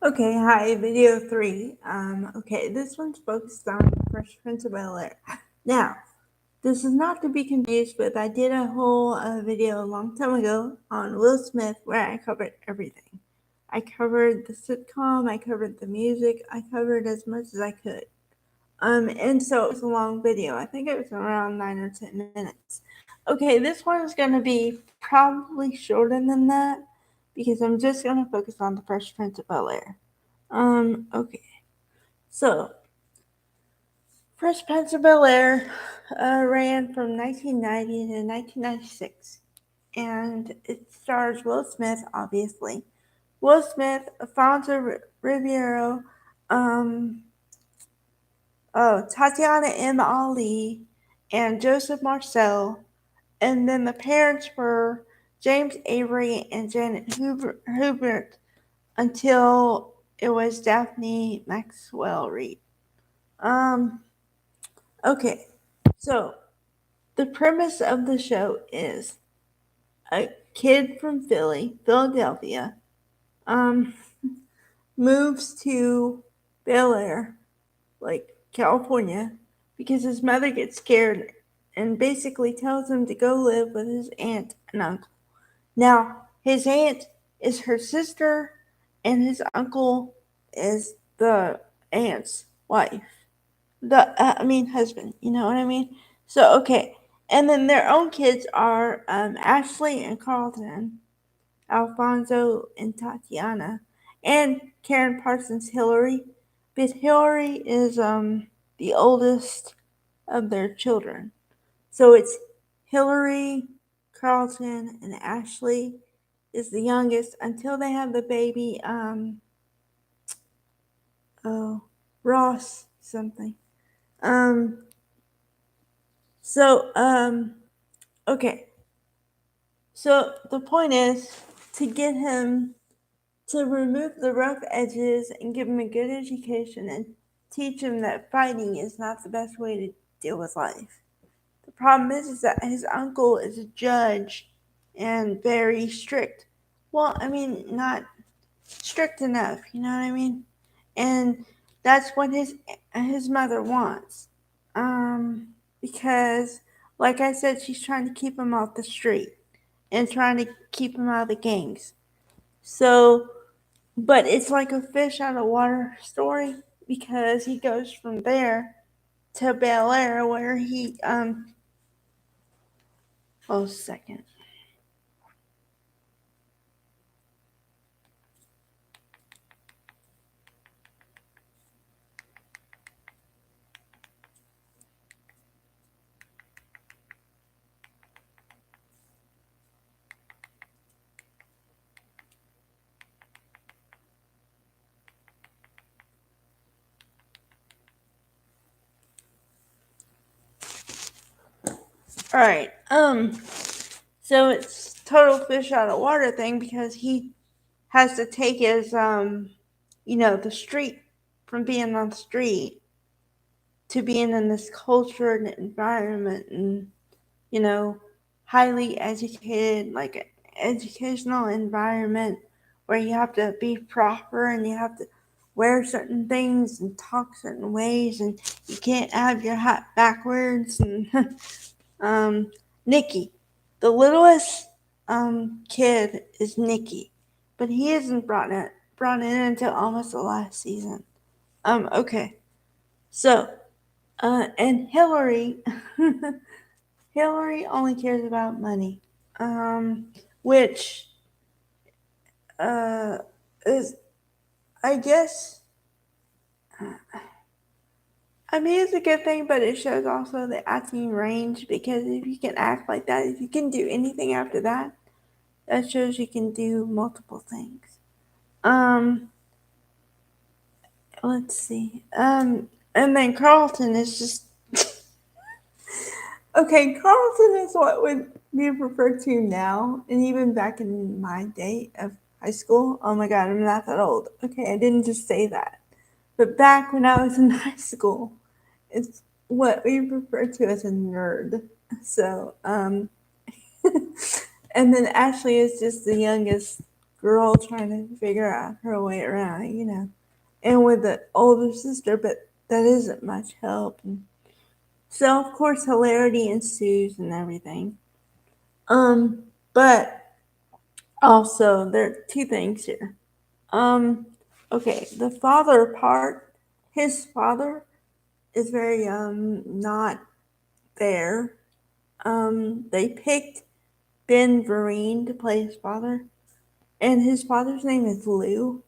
Okay, hi, video 3. Okay, this one's focused on Fresh Prince of Bel Air. Now, this is not to be confused with, I did a whole video a long time ago on Will Smith where I covered everything. I covered the sitcom, I covered the music, I covered as much as I could. And so it was a long video. I think it was around 9 or 10 minutes. Okay, this one is going to be probably shorter than that because I'm just going to focus on the Fresh Prince of Bel Air. Okay. So, Fresh Prince of Bel Air ran from 1990 to 1996, and it stars Will Smith, obviously. Will Smith, Alfonso Ribeiro, um, Tatiana M. Ali, and Joseph Marcel, and then the parents were James Avery and Janet Hubert until it was Daphne Maxwell Reid. Um, okay, so the premise of the show is a kid from Philadelphia, um, moves to Bel Air, like California, because his mother gets scared and basically tells him to go live with his aunt and uncle. Now, his aunt is her sister, and his uncle is the aunt's wife. Husband. You know what I mean? So, okay. And then their own kids are Ashley and Carlton, Alfonso and Tatiana, and Karen Parsons Hillary. But Hillary is the oldest of their children. So it's Hillary, Carlton, and Ashley is the youngest until they have the baby, oh, Ross something. Um, so, okay. So the point is to get him to remove the rough edges and give him a good education and teach him that fighting is not the best way to deal with life. The problem is that his uncle is a judge and very strict. Well, I mean, not strict enough, you know what I mean? And that's what his mother wants. Because like I said, she's trying to keep him off the street and trying to keep him out of the gangs. So, but it's like a fish out of water story because he goes from there to Bel Air where he oh second. Alright. So it's total fish out of water thing because he has to take his the street from being on the street to being in this cultured environment and highly educated, like an educational environment where you have to be proper and you have to wear certain things and talk certain ways and you can't have your hat backwards and Nikki. The littlest kid is Nikki, but he isn't brought in until almost the last season. Okay. So, and Hillary Hillary only cares about money. Which uh is I guess it's a good thing, but it shows also the acting range because if you can act like that, if you can do anything after that, that shows you can do multiple things. Um, let's see. And then Carlton is just okay. Carlton is what would be referred to now, and even back in my day of high school. Oh my God, I'm not that old. Okay, I didn't just say that. But back when I was in high school, it's what we refer to as a nerd. So, and then Ashley is just the youngest girl trying to figure out her way around, and with the older sister, but that isn't much help. And so of course hilarity ensues and everything. But also there are two things here. Um, okay, the father part, his father is very not there. They picked Ben Vereen to play his father, and his father's name is Lou.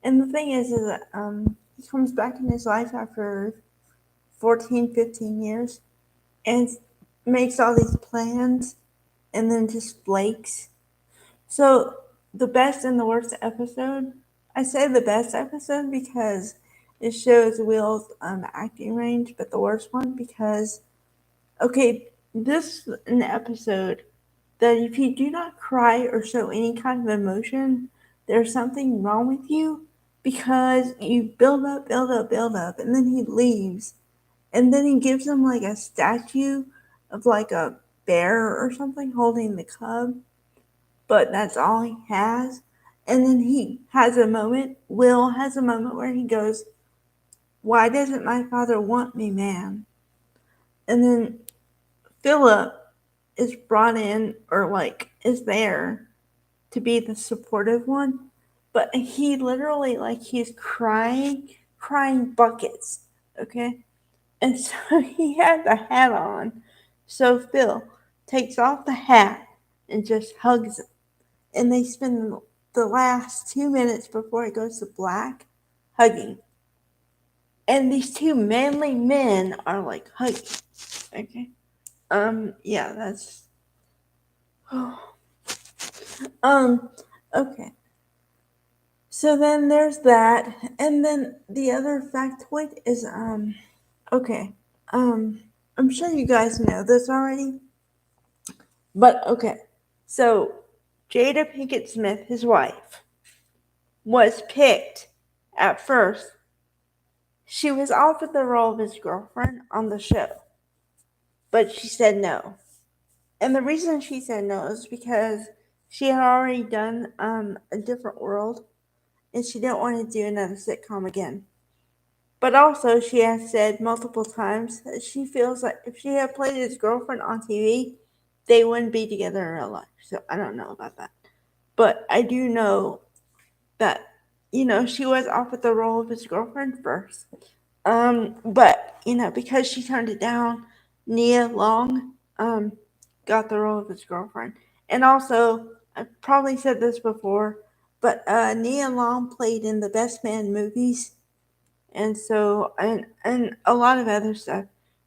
And the thing is that he comes back in his life after 14, 15 years and makes all these plans and then just flakes. So the best and the worst episode, I say the best episode because it shows Will's acting range, but the worst one because, okay, this is an episode that if you do not cry or show any kind of emotion, there's something wrong with you because you build up, build up, build up, and then he leaves. And then he gives him like a statue of like a bear or something holding the cub, but that's all he has. And then he has a moment, Will has a moment where he goes, "Why doesn't my father want me, man?" And then Philip is brought in or like is there to be the supportive one, but he literally like he's crying buckets, okay? And so he had the hat on. So Phil takes off the hat and just hugs him. And they spend the last 2 minutes before it goes to black hugging. And these two manly men are like hugging. Okay. Yeah, that's okay. So then there's that. And then the other factoid is okay. Um I'm sure you guys know this already. But okay. So Jada Pinkett Smith, his wife, was picked at first. She was offered the role of his girlfriend on the show, but she said no. And the reason she said no is because she had already done A Different World, and she didn't want to do another sitcom again. But also, she has said multiple times that she feels like if she had played his girlfriend on TV, they wouldn't be together in real life. So I don't know about that. But I do know that, she was offered the role of his girlfriend first. But, because she turned it down, Nia Long got the role of his girlfriend. And also, I probably said this before, but Nia Long played in the Best Man movies, and so and a lot of other stuff.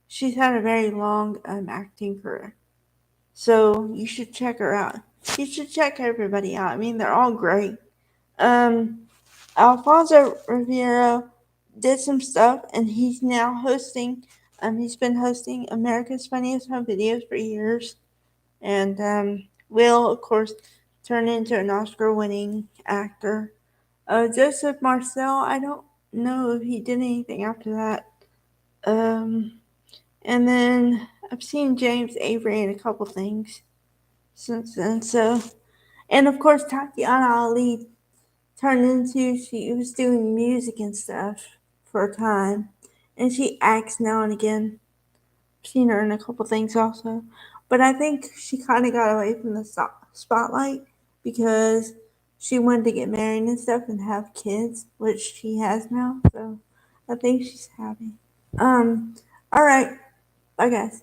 She's had a very long acting career, so you should check her out. You should check everybody out. I mean, they're all great. Um, Alfonso Ribeiro did some stuff, and he's now hosting. He's been hosting America's Funniest Home Videos for years, and will, of course, turn into an Oscar-winning actor. Joseph Marcel, I don't know if he did anything after that. And then I've seen James Avery in a couple things since then. So, and of course, Tatiana Ali turned into she was doing music and stuff for a time, and she acts now and again. I've seen her in a couple things also, but I think she kind of got away from the spotlight because she wanted to get married and stuff and have kids, which she has now. So I think she's happy. All right, bye guys.